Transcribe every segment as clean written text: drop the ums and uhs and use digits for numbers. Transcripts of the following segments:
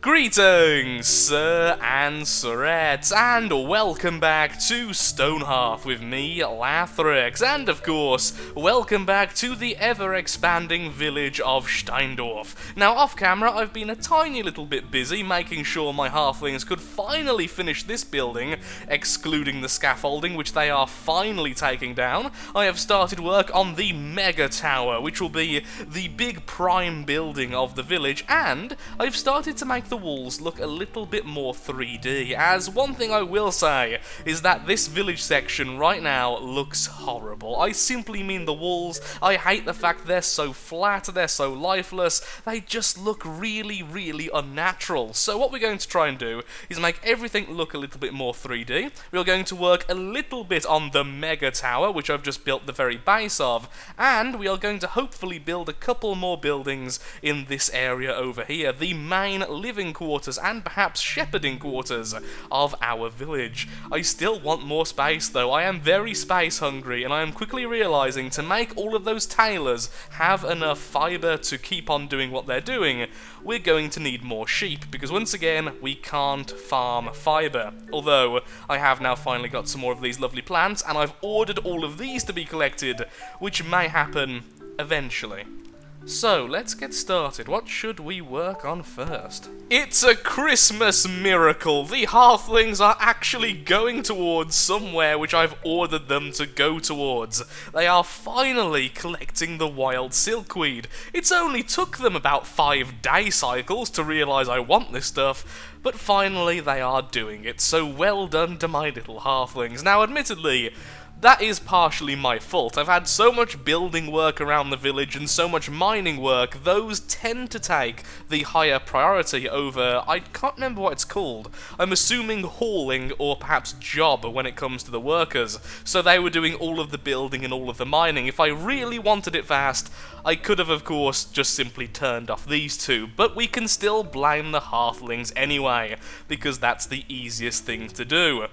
Greetings, sir and sirettes, and welcome back to Stonehearth with me, Lathrix, and of course, welcome back to the ever-expanding village of Steindorf. Now, off-camera, I've been a tiny little bit busy making sure my halflings could finally finish this building, excluding the scaffolding, which they are finally taking down. I have started work on the Mega Tower, which will be the big prime building of the village, and I've started to make the walls look a little bit more 3D, as one thing I will say is that this village section right now looks horrible. I simply mean the walls. I hate the fact they're so flat, they're so lifeless, they just look really, really unnatural. So what we're going to try and do is make everything look a little bit more 3D. We're going to work a little bit on the Mega Tower, which I've just built the very base of, and we are going to hopefully build a couple more buildings in this area over here, the main living quarters and perhaps shepherding quarters of our village. I still want more space though. I am very space hungry, and I am quickly realising to make all of those tailors have enough fibre to keep on doing what they're doing, we're going to need more sheep, because once again, we can't farm fibre. Although, I have now finally got some more of these lovely plants, and I've ordered all of these to be collected, which may happen eventually. So, let's get started. What should we work on first? It's a Christmas miracle! The halflings are actually going towards somewhere which I've ordered them to go towards. They are finally collecting the wild silkweed. It's only took them about 5 day cycles to realise I want this stuff, but finally they are doing it, so well done to my little halflings. Now, admittedly, that is partially my fault. I've had so much building work around the village and so much mining work, those tend to take the higher priority over, I can't remember what it's called. I'm assuming hauling or perhaps job when it comes to the workers. So they were doing all of the building and all of the mining. If I really wanted it fast, I could have, of course, just simply turned off these two, but we can still blame the halflings anyway, because that's the easiest thing to do.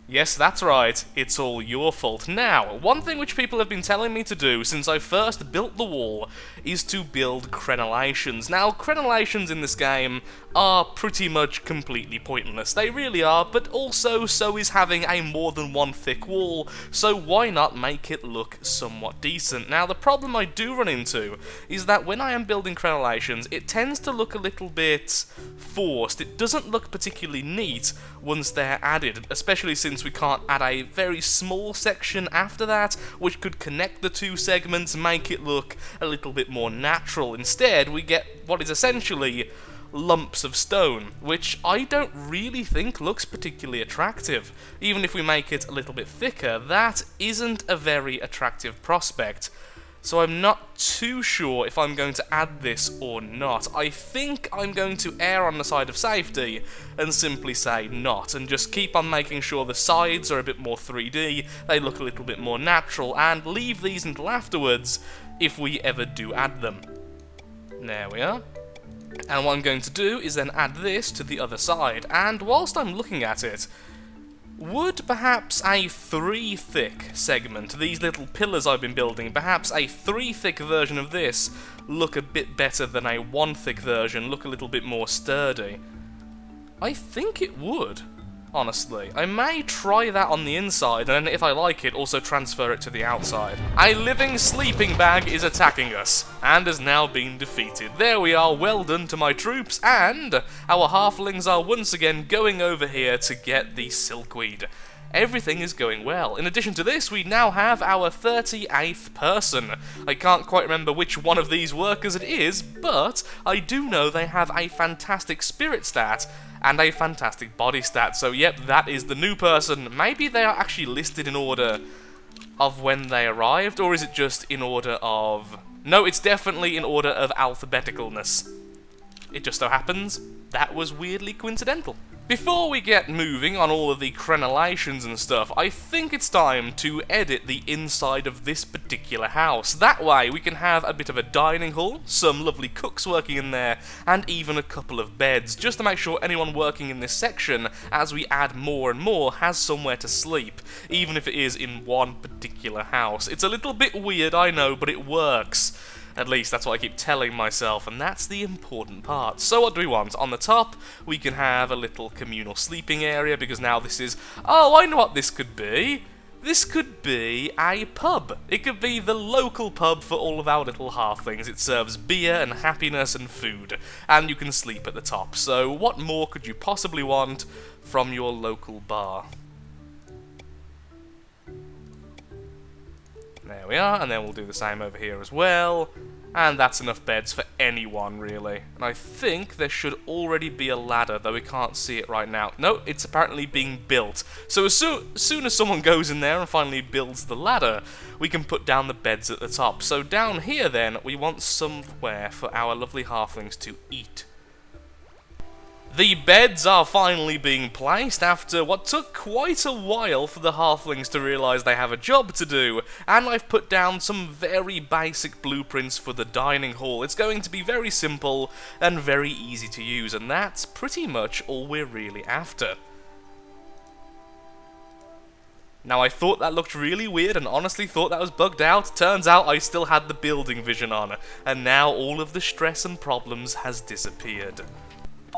Yes, that's right, it's all your fault. Now, one thing which people have been telling me to do since I first built the wall is to build crenellations. Now, crenellations in this game are pretty much completely pointless. They really are, but also so is having a more than one thick wall, so why not make it look somewhat decent? Now, the problem I do run into is that when I am building crenellations, it tends to look a little bit forced. It doesn't look particularly neat once they're added, especially since we can't add a very small section after that, which could connect the two segments, make it look a little bit more natural. Instead, we get what is essentially lumps of stone, which I don't really think looks particularly attractive. Even if we make it a little bit thicker, that isn't a very attractive prospect. So I'm not too sure if I'm going to add this or not. I think I'm going to err on the side of safety and simply say not, and just keep on making sure the sides are a bit more 3D, they look a little bit more natural, and leave these until afterwards if we ever do add them. There we are. And what I'm going to do is then add this to the other side, and whilst I'm looking at it, would perhaps a 3 thick segment, these little pillars I've been building, perhaps a 3 thick version of this look a bit better than a 1 thick version, look a little bit more sturdy? I think it would, honestly. I may try that on the inside, and then if I like it, also transfer it to the outside. A living sleeping bag is attacking us, and has now been defeated. There we are, well done to my troops, and our halflings are once again going over here to get the silkweed. Everything is going well. In addition to this, we now have our 38th person. I can't quite remember which one of these workers it is, but I do know they have a fantastic spirit stat and a fantastic body stat. So yep, that is the new person. Maybe they are actually listed in order of when they arrived, or is it just in order of... No, it's definitely in order of alphabeticalness. It just so happens that was weirdly coincidental. Before we get moving on all of the crenellations and stuff, I think it's time to edit the inside of this particular house. That way we can have a bit of a dining hall, some lovely cooks working in there, and even a couple of beds, just to make sure anyone working in this section, as we add more and more, has somewhere to sleep, even if it is in one particular house. It's a little bit weird, I know, but it works. At least that's what I keep telling myself, and that's the important part. So what do we want? On the top, we can have a little communal sleeping area, because now this is... Oh, I know what this could be! This could be a pub. It could be the local pub for all of our little halflings. It serves beer and happiness and food, and you can sleep at the top. So what more could you possibly want from your local bar? There we are, and then we'll do the same over here as well. And that's enough beds for anyone, really. And I think there should already be a ladder, though we can't see it right now. No, it's apparently being built. So as soon as someone goes in there and finally builds the ladder, we can put down the beds at the top. So down here, then, we want somewhere for our lovely halflings to eat. The beds are finally being placed after what took quite a while for the halflings to realise they have a job to do, and I've put down some very basic blueprints for the dining hall. It's going to be very simple and very easy to use, and that's pretty much all we're really after. Now, I thought that looked really weird and honestly thought that was bugged out. Turns out I still had the building vision on, and now all of the stress and problems has disappeared.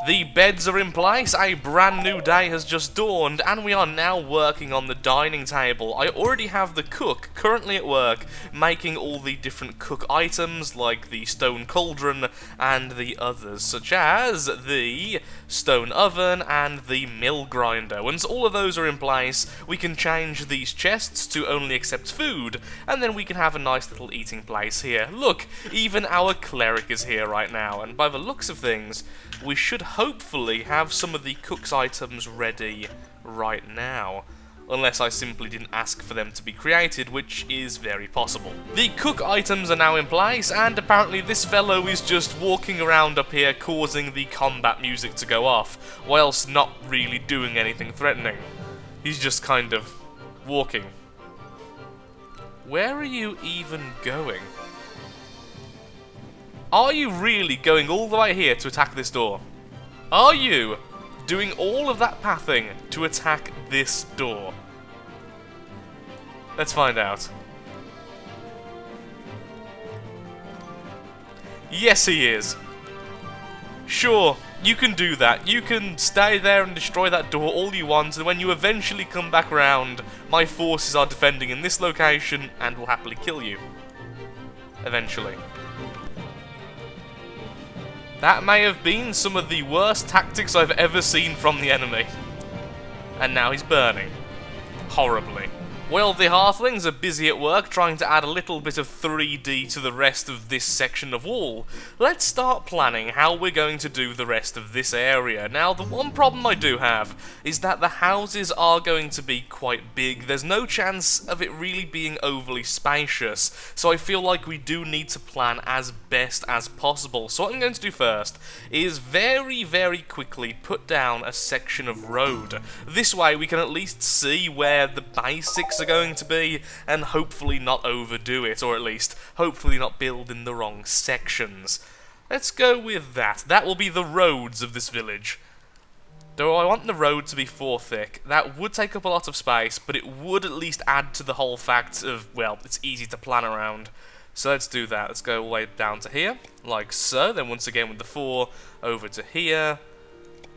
The beds are in place, a brand new day has just dawned, and we are now working on the dining table. I already have the cook currently at work, making all the different cook items, like the stone cauldron and the others, such as the stone oven and the mill grinder. Once all of those are in place, we can change these chests to only accept food, and then we can have a nice little eating place here. Look, even our cleric is here right now, and by the looks of things, we should hopefully have some of the cook's items ready right now. Unless I simply didn't ask for them to be created, which is very possible. The cook items are now in place, and apparently this fellow is just walking around up here causing the combat music to go off, whilst not really doing anything threatening. He's just kind of walking. Where are you even going? Are you really going all the way here to attack this door? Are you doing all of that pathing to attack this door? Let's find out. Yes, he is. Sure, you can do that. You can stay there and destroy that door all you want, and when you eventually come back around, my forces are defending in this location and will happily kill you. Eventually. That may have been some of the worst tactics I've ever seen from the enemy. And now he's burning. Horribly. Well, the halflings are busy at work trying to add a little bit of 3D to the rest of this section of wall. Let's start planning how we're going to do the rest of this area. Now, the one problem I do have is that the houses are going to be quite big. There's no chance of it really being overly spacious, so I feel like we do need to plan as best as possible. So what I'm going to do first is very, very quickly put down a section of road. This way we can at least see where the basics are going to be, and hopefully not overdo it, or at least hopefully not build in the wrong sections. Let's go with that. That will be the roads of this village. Though I want the road to be 4 thick. That would take up a lot of space, but it would at least add to the whole fact of, well, it's easy to plan around. So let's do that. Let's go all the way down to here, like so. Then once again with the 4 over to here,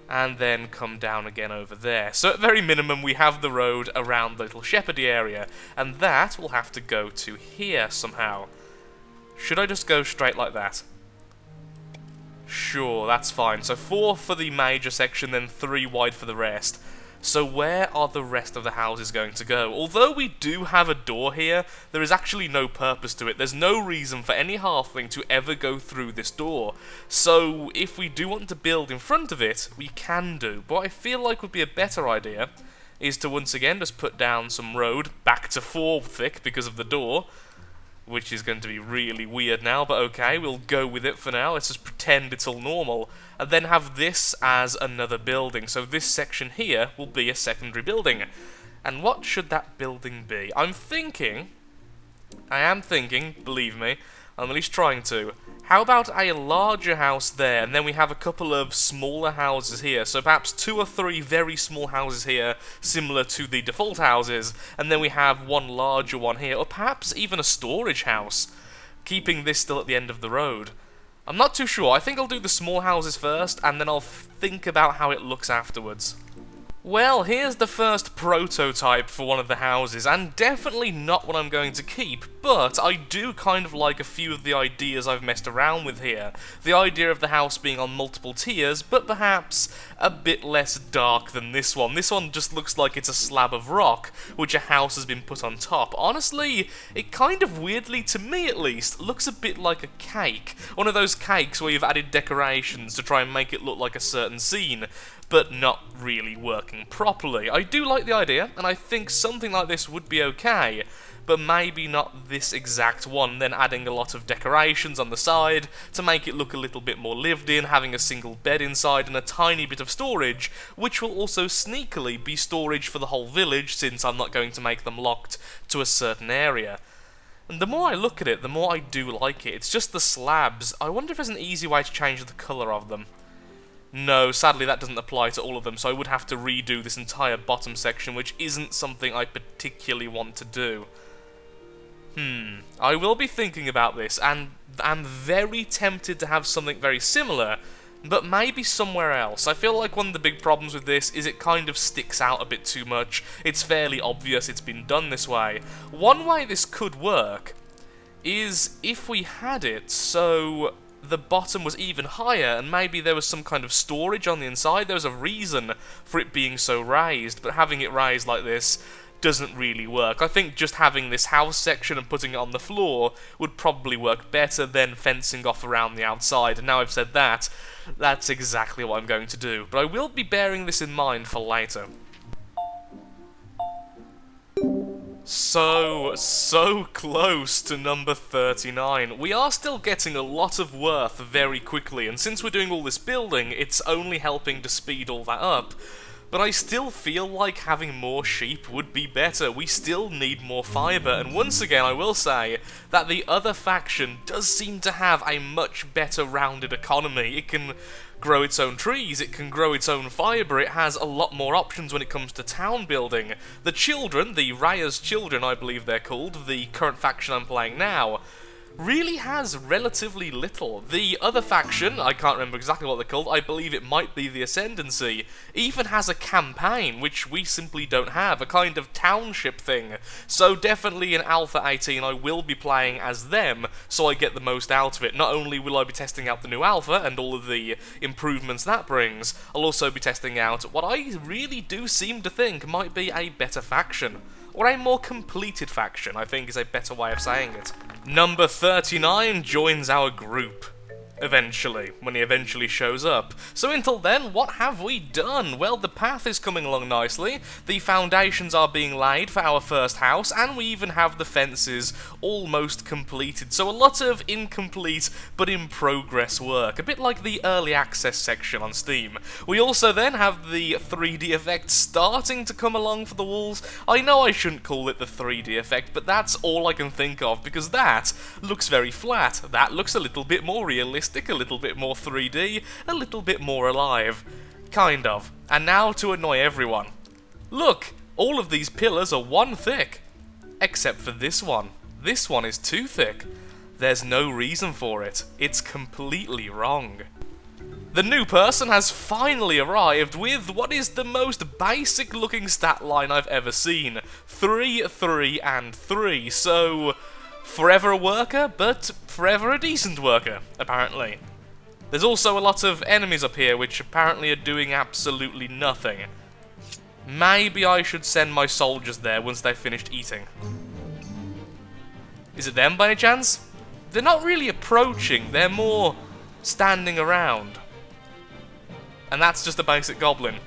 and then come down again over there. So at very minimum we have the road around the little shepherdy area, and that will have to go to here somehow. Should I just go straight like that? Sure, that's fine. So 4 for the major section, then 3 wide for the rest. So where are the rest of the houses going to go? Although we do have a door here, there is actually no purpose to it. There's no reason for any halfling to ever go through this door. So if we do want to build in front of it, we can do. But what I feel like would be a better idea is to once again just put down some road back to 4 thick because of the door, which is going to be really weird now, but okay, we'll go with it for now. Let's just pretend it's all normal, and then have this as another building. So this section here will be a secondary building. And what should that building be? I am thinking, believe me, I'm at least trying to. How about a larger house there, and then we have a couple of smaller houses here. So perhaps 2 or 3 very small houses here, similar to the default houses, and then we have one larger one here, or perhaps even a storage house. keeping this still at the end of the road. I'm not too sure. I think I'll do the small houses first, and then I'll think about how it looks afterwards. Well, here's the first prototype for one of the houses, and definitely not what I'm going to keep, but I do kind of like a few of the ideas I've messed around with here. The idea of the house being on multiple tiers, but perhaps a bit less dark than this one. This one just looks like it's a slab of rock, which a house has been put on top. Honestly, it kind of weirdly, to me at least, looks a bit like a cake. One of those cakes where you've added decorations to try and make it look like a certain scene, but not really working properly. I do like the idea, and I think something like this would be okay, but maybe not this exact one, then adding a lot of decorations on the side to make it look a little bit more lived in, having a single bed inside and a tiny bit of storage, which will also sneakily be storage for the whole village, since I'm not going to make them locked to a certain area. And the more I look at it, the more I do like it. It's just the slabs. I wonder if there's an easy way to change the colour of them. No, sadly that doesn't apply to all of them, so I would have to redo this entire bottom section, which isn't something I particularly want to do. I will be thinking about this, and I'm very tempted to have something very similar, but maybe somewhere else. I feel like one of the big problems with this is it kind of sticks out a bit too much. It's fairly obvious it's been done this way. One way this could work is if we had it so the bottom was even higher, and maybe there was some kind of storage on the inside. There was a reason for it being so raised, but having it raised like this doesn't really work. I think just having this house section and putting it on the floor would probably work better than fencing off around the outside, and now I've said that, that's exactly what I'm going to do. But I will be bearing this in mind for later. So close to number 39. We are still getting a lot of worth very quickly, and since we're doing all this building, it's only helping to speed all that up. But I still feel like having more sheep would be better. We still need more fibre, and once again I will say that the other faction does seem to have a much better rounded economy. It can grow its own trees, it can grow its own fibre, it has a lot more options when it comes to town building. The children, the Raya's children I believe they're called, the current faction I'm playing now, really has relatively little. The other faction, I can't remember exactly what they're called, I believe it might be the Ascendancy, even has a campaign, which we simply don't have, a kind of township thing. So definitely in Alpha 18 I will be playing as them, so I get the most out of it. Not only will I be testing out the new Alpha and all of the improvements that brings, I'll also be testing out what I really do seem to think might be a better faction. Or a more completed faction, I think is a better way of saying it. Number 39 joins our group. Eventually, when he eventually shows up. So until then, what have we done? Well, the path is coming along nicely, the foundations are being laid for our first house, and we even have the fences almost completed. So a lot of incomplete but in progress work, a bit like the early access section on Steam. We also then have the 3D effect starting to come along for the walls. I know I shouldn't call it the 3D effect, but that's all I can think of, because that looks very flat. That looks a little bit more realistic, a little bit more 3D, a little bit more alive. Kind of. And now to annoy everyone. Look! All of these pillars are one thick. Except for this one. This one is too thick. There's no reason for it. It's completely wrong. The new person has finally arrived with what is the most basic looking stat line I've ever seen. 3, 3, and 3. So forever a worker, but forever a decent worker, apparently. There's also a lot of enemies up here which apparently are doing absolutely nothing. Maybe I should send my soldiers there once they've finished eating. Is it them by any chance? They're not really approaching, they're more standing around. And that's just a basic goblin.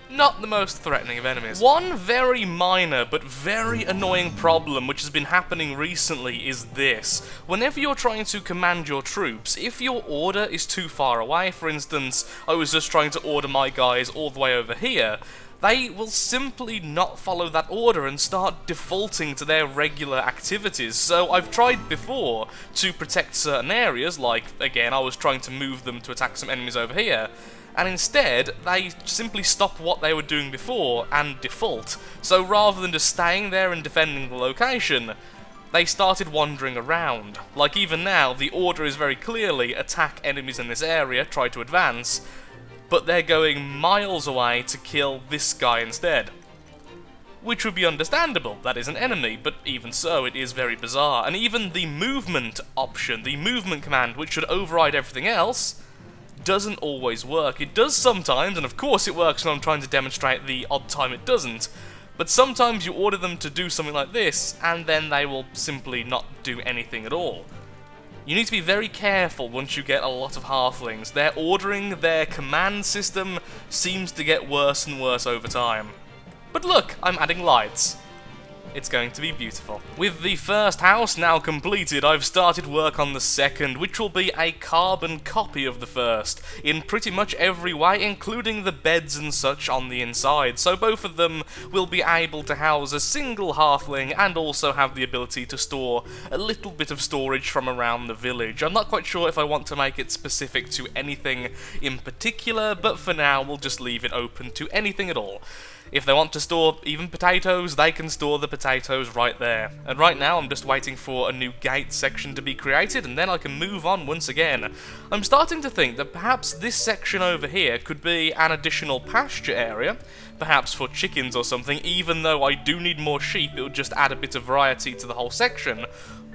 Not the most threatening of enemies. One very minor but very annoying problem which has been happening recently is this. Whenever you're trying to command your troops, if your order is too far away, for instance, I was just trying to order my guys all the way over here, they will simply not follow that order and start defaulting to their regular activities. So I've tried before to protect certain areas, like, again, I was trying to move them to attack some enemies over here, and instead, they simply stop what they were doing before and default. So rather than just staying there and defending the location, they started wandering around. Like even now, the order is very clearly attack enemies in this area, try to advance, but they're going miles away to kill this guy instead. Which would be understandable, that is an enemy, but even so, it is very bizarre. And even the movement option, the movement command, which should override everything else, doesn't always work. It does sometimes, and of course it works when I'm trying to demonstrate the odd time it doesn't, but sometimes you order them to do something like this, and then they will simply not do anything at all. You need to be very careful once you get a lot of halflings. Their ordering, their command system seems to get worse and worse over time. But look, I'm adding lights. It's going to be beautiful. With the first house now completed, I've started work on the second, which will be a carbon copy of the first, in pretty much every way, including the beds and such on the inside, so both of them will be able to house a single halfling and also have the ability to store a little bit of storage from around the village. I'm not quite sure if I want to make it specific to anything in particular, but for now we'll just leave it open to anything at all. If they want to store even potatoes, they can store the potatoes right there. And right now I'm just waiting for a new gate section to be created, and then I can move on once again. I'm starting to think that perhaps this section over here could be an additional pasture area, perhaps for chickens or something, even though I do need more sheep, it would just add a bit of variety to the whole section.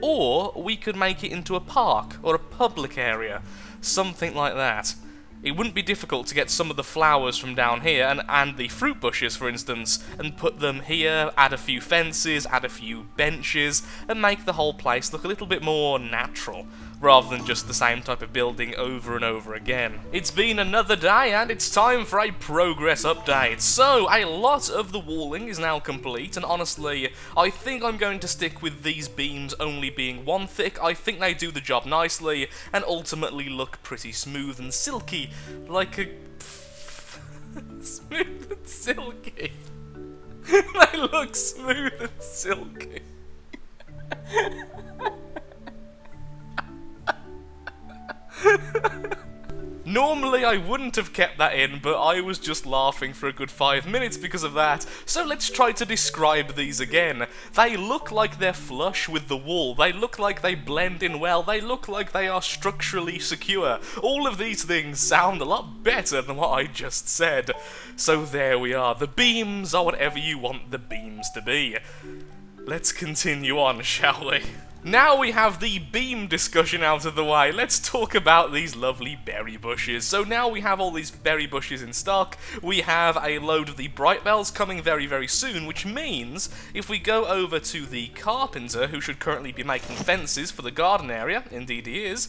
Or we could make it into a park, or a public area, something like that. It wouldn't be difficult to get some of the flowers from down here, and the fruit bushes, for instance, and put them here, add a few fences, add a few benches, and make the whole place look a little bit more natural, rather than just the same type of building over and over again. It's been another day, and it's time for a progress update. So, a lot of the walling is now complete, and honestly, I think I'm going to stick with these beams only being 1 thick. I think they do the job nicely, and ultimately look pretty smooth and silky, like a... smooth and silky. They look smooth and silky. Normally I wouldn't have kept that in, but I was just laughing for a good 5 minutes because of that, so let's try to describe these again. They look like they're flush with the wall, they look like they blend in well, they look like they are structurally secure. All of these things sound a lot better than what I just said. So there we are, the beams are whatever you want the beams to be. Let's continue on, shall we? Now we have the beam discussion out of the way, let's talk about these lovely berry bushes. So now we have all these berry bushes in stock, we have a load of the bright bells coming very, very soon, which means if we go over to the carpenter, who should currently be making fences for the garden area, indeed he is,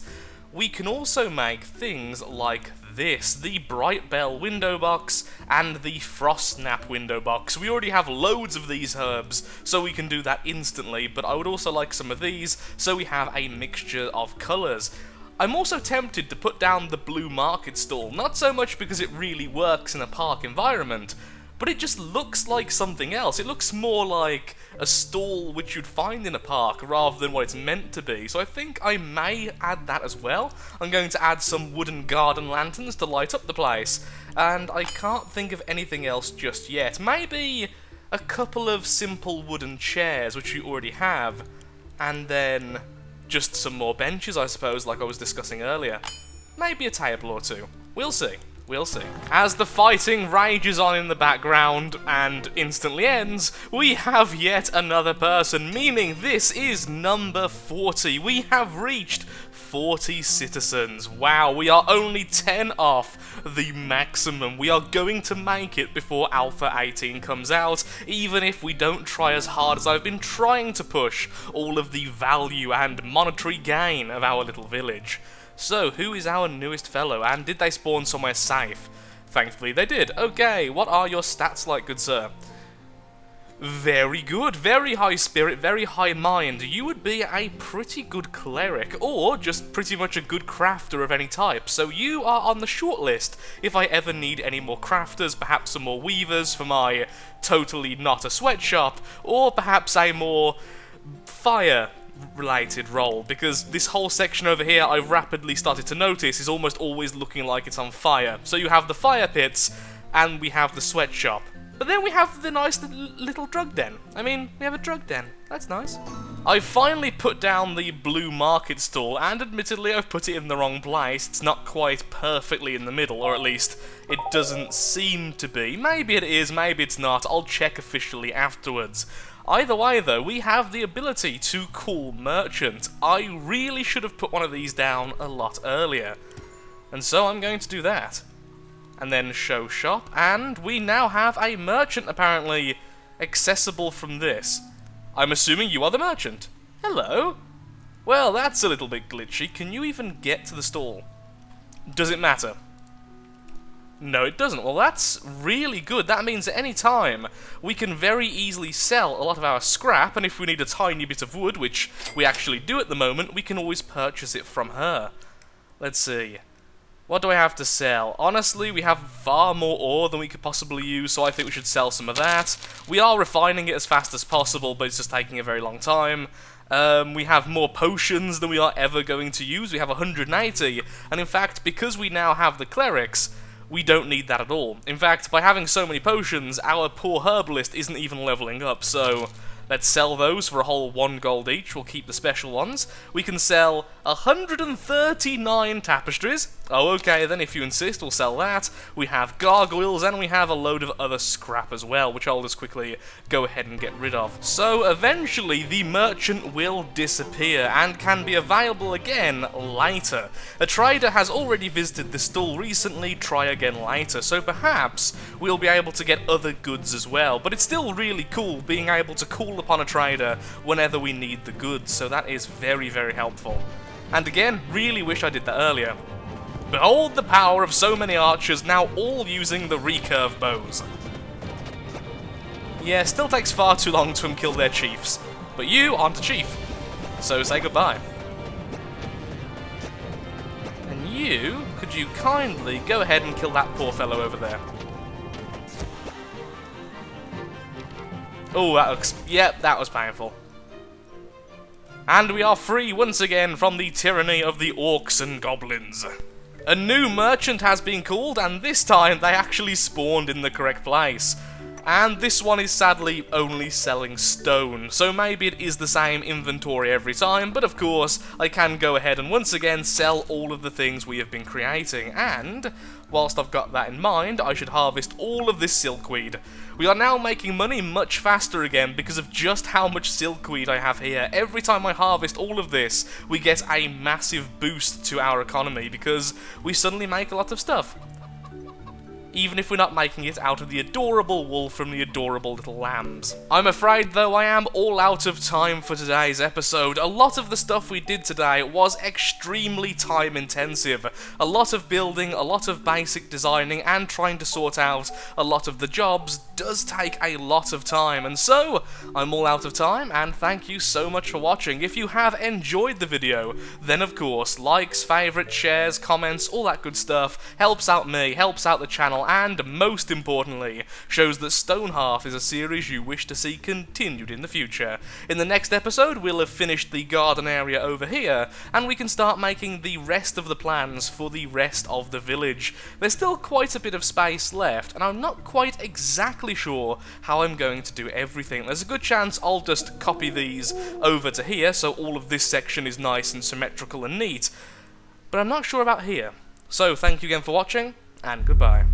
we can also make things like this, the Bright Bell window box and the Frost Snap window box. We already have loads of these herbs, so we can do that instantly, but I would also like some of these, so we have a mixture of colours. I'm also tempted to put down the blue market stall, not so much because it really works in a park environment, but it just looks like something else. It looks more like a stall which you'd find in a park rather than what it's meant to be. So I think I may add that as well. I'm going to add some wooden garden lanterns to light up the place. And I can't think of anything else just yet. Maybe a couple of simple wooden chairs, which you already have. And then just some more benches, I suppose, like I was discussing earlier. Maybe a table or two. We'll see. We'll see. As the fighting rages on in the background and instantly ends, we have yet another person, meaning this is number 40. We have reached 40 citizens. Wow, we are only 10 off the maximum. We are going to make it before Alpha 18 comes out, even if we don't try as hard as I've been trying to push all of the value and monetary gain of our little village. So, who is our newest fellow, and did they spawn somewhere safe? Thankfully they did. Okay, what are your stats like, good sir? Very good, very high spirit, very high mind. You would be a pretty good cleric, or just pretty much a good crafter of any type. So you are on the shortlist if I ever need any more crafters, perhaps some more weavers for my totally not a sweatshop, or perhaps a more fire related role, because this whole section over here I've rapidly started to notice is almost always looking like it's on fire. So you have the fire pits and we have the sweatshop, but then we have the nice little drug den. I mean, we have a drug den, that's nice. I've finally put down the blue market stall, and admittedly I've put it in the wrong place. It's not quite perfectly in the middle, or at least it doesn't seem to be. Maybe it is, maybe it's not. I'll check officially afterwards. Either way though, we have the ability to call merchant. I really should have put one of these down a lot earlier. And so I'm going to do that. And then show shop, and we now have a merchant apparently accessible from this. I'm assuming you are the merchant. Hello? Well, that's a little bit glitchy. Can you even get to the stall? Does it matter? No, it doesn't. Well, that's really good. That means at any time, we can very easily sell a lot of our scrap, and if we need a tiny bit of wood, which we actually do at the moment, we can always purchase it from her. Let's see. What do I have to sell? Honestly, we have far more ore than we could possibly use, so I think we should sell some of that. We are refining it as fast as possible, but it's just taking a very long time. We have more potions than we are ever going to use. We have 180, and in fact, because we now have the clerics, we don't need that at all. In fact, by having so many potions, our poor herbalist isn't even leveling up, so let's sell those for a whole 1 gold each. We'll keep the special ones. We can sell 139 tapestries. Oh, okay, then if you insist, we'll sell that. We have gargoyles, and we have a load of other scrap as well, which I'll just quickly go ahead and get rid of. So, eventually, the merchant will disappear, and can be available again later. A trader has already visited the stall recently, try again later, so perhaps we'll be able to get other goods as well. But it's still really cool being able to call upon a trader whenever we need the goods, so that is very, very helpful. And again, really wish I did that earlier. Behold the power of so many archers, now all using the recurve bows. Yeah, still takes far too long to kill their chiefs, but you aren't a chief, so say goodbye. And you, could you kindly go ahead and kill that poor fellow over there? Oh, that looks... Yep, that was painful. And we are free once again from the tyranny of the orcs and goblins. A new merchant has been called, and this time they actually spawned in the correct place. And this one is sadly only selling stone, so maybe it is the same inventory every time, but of course I can go ahead and once again sell all of the things we have been creating, and whilst I've got that in mind, I should harvest all of this silkweed. We are now making money much faster again because of just how much silkweed I have here. Every time I harvest all of this, we get a massive boost to our economy because we suddenly make a lot of stuff. Even if we're not making it out of the adorable wool from the adorable little lambs. I'm afraid, though, I am all out of time for today's episode. A lot of the stuff we did today was extremely time intensive. A lot of building, a lot of basic designing, and trying to sort out a lot of the jobs does take a lot of time, and so I'm all out of time, and thank you so much for watching. If you have enjoyed the video, then of course, likes, favourites, shares, comments, all that good stuff helps out me, helps out the channel, and most importantly, shows that Stonehearth is a series you wish to see continued in the future. In the next episode, we'll have finished the garden area over here, and we can start making the rest of the plans for the rest of the village. There's still quite a bit of space left, and I'm not quite exactly sure how I'm going to do everything. There's a good chance I'll just copy these over to here, so all of this section is nice and symmetrical and neat, but I'm not sure about here. So thank you again for watching, and goodbye.